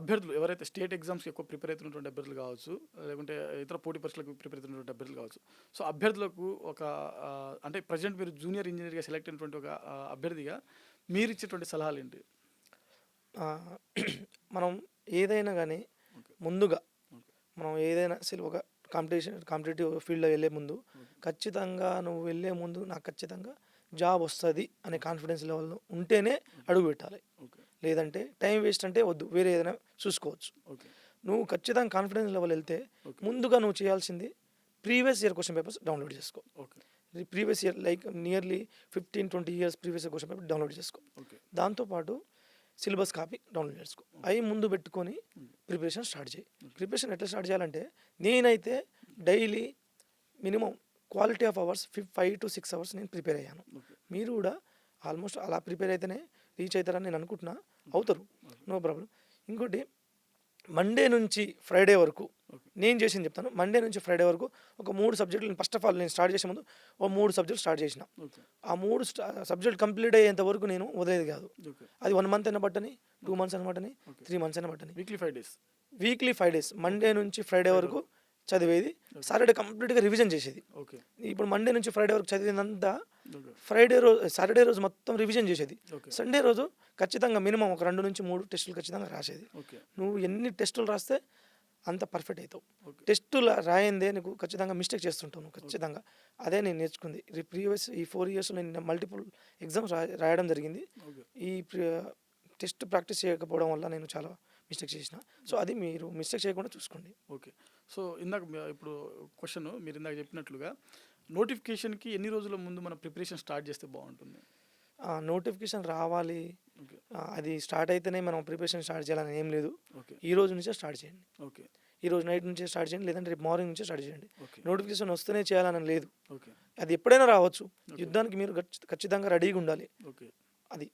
అభ్యర్థులు ఎవరైతే స్టేట్ ఎగ్జామ్స్‌కి ఎక్కువ ప్రిపేర్ అవుతున్నటువంటి అభ్యర్థులు కావచ్చు, లేకుంటే ఇతర పోటీ పరీక్షలకు ప్రిపేర్ అవుతున్నటువంటి అభ్యర్థులు కావచ్చు. సో, అభ్యర్థులకు ఒక అంటే ప్రెజెంట్ మీరు జూనియర్ ఇంజినీర్‌గా సెలెక్ట్ అయినటువంటి ఒక అభ్యర్థిగా మీరిచ్చేటువంటి సలహాలేంటి? ఆహ్, మనం ఏదైనా గాని ఓకే. ముందుగా ఓకే. మనం ఏదైనా ఒక కాంపిటేటివ్ ఫీల్డ్‌లో వెళ్ళే ముందు ఓకే. ఖచ్చితంగా నువ్వు వెళ్ళే ముందు నాకు ఖచ్చితంగా జాబ్ వస్తది అనే ఓకే. కాన్ఫిడెన్స్ లెవెల్‌లో ఉంటేనే ఓకే. అడుగు పెట్టాలి. ఓకే. లేదంటే టైం వేస్ట్ అంటే వద్దు. వేరే ఏదైనా చూసుకోవచ్చు. ఓకే. నువ్వు ఖచ్చితంగా కాన్ఫిడెన్స్ లెవెల్ ఎళ్తే ఓకే. ముందుగా నువ్వు చేయాల్సింది previous year question papers download చేసుకో. Okay. Previous year like nearly 15, 20 years previous year question paper download చేసుకో. ఓకే. దాంతో పాటు సిలబస్ కాపీ డౌన్‌లోడ్ చేసుకో. ఓకే. అయి ముందు పెట్టుకొని హ్మ్. ప్రిపరేషన్ స్టార్ట్ చేయి. ఓకే. ప్రిపరేషన్ ఎట్లా స్టార్ట్ చేయాలంటే నేనైతే daily minimum quality of hours 5-6 hours నేను ప్రిపేర్ అయ్యాను. ఓకే. మీరు కూడా ఆల్మోస్ట్ అలా ప్రిపేర్ అయితేనే రీచ్ అవుతారని నేను అనుకుంటున్నా. అవుతారు. ఓకే. No problem. ఇంకోటి మండే నుంచి ఫ్రైడే వరకు ఓకే. నేను చేసింది చెప్తాను. మండే నుంచి ఫ్రైడే వరకు ఒక 3 సబ్జెక్టులు ఫస్ట్ ఆఫ్ ఆల్ నేను స్టార్ట్ చేసే ముందు ఓ 3 సబ్జెక్టులు స్టార్ట్ చేసిన. ఓకే. ఆ 3 సబ్జెక్ట్ కంప్లీట్ అయ్యేంత వరకు నేను వదిలేది కాదు. ఓకే. అది 1 మంత్ అయినా పట్టని, 2 మంత్స్ అయినా పట్టని, ఓకే. 3 మంత్స్ అయినా పట్టని. Weekly 5 days. Weekly 5 days Monday నుంచి ఫ్రైడే ఫ్రైడే వరకు వరకు. చదివేది. ఓకే. సాటర్డే కంప్లీట్‌గా రివిజన్ చేసేది. ఓకే. ఇప్పుడు మండే నుంచి ఫ్రైడే వరకు చదివిందంతా ఓకే. సాటర్డే రోజు మొత్తం రివిజన్ చేసేది. ఓకే. సండే రోజు ఖచ్చితంగా మినిమమ్ ఒక 2-3 టెస్టులు ఖచ్చితంగా రాసేది. ఓకే. నువ్వు ఎన్ని టెస్టులు రాస్తే అంత పర్ఫెక్ట్ అవుతావు. ఓకే. టెస్టులు రాయందే నీకు ఖచ్చితంగా మిస్టేక్ చేస్తుంటావు నువ్వు ఖచ్చితంగా. అదే నేను నేర్చుకుంది. ప్రీవియస్ ఈ 4 ఇయర్స్‌లో నేను మల్టిపుల్ ఎగ్జామ్స్ రాయడం జరిగింది. ఓకే. ఈ టెస్ట్ ప్రాక్టీస్ చేయకపోవడం వల్ల నేను చాలా మిస్టేక్స్ చేసిన. సో, అది మీరు మిస్టేక్ చేయకుండా చూసుకోండి. ఓకే. సో, ఇందాక ఇప్పుడు క్వెషన్ మీరు ఇందాక చెప్పినట్లుగా నోటిఫికేషన్‌కి ఎన్ని రోజుల ముందు మనం ప్రిపరేషన్ స్టార్ట్ చేస్తే బావుంటుంది? నోటిఫికేషన్ రావాలి. ఓకే. అది స్టార్ట్ అయితేనే మనం ప్రిపరేషన్ స్టార్ట్ చేయాలని ఏం లేదు. ఓకే. ఈ రోజు నుంచే స్టార్ట్ చేయండి. ఓకే. ఈ రోజు నైట్ నుంచే స్టార్ట్ చేయండి. లేదంటే రేపు మార్నింగ్ నుంచే స్టార్ట్ చేయండి. ఓకే. నోటిఫికేషన్ వస్తేనే చేయాలని లేదు. ఓకే. అది ఎప్పుడైనా రావచ్చు. ఓకే. యుద్ధానికి మీరు ఖచ్చితంగా రెడీగా ఉండాలి. ఓకే. అది.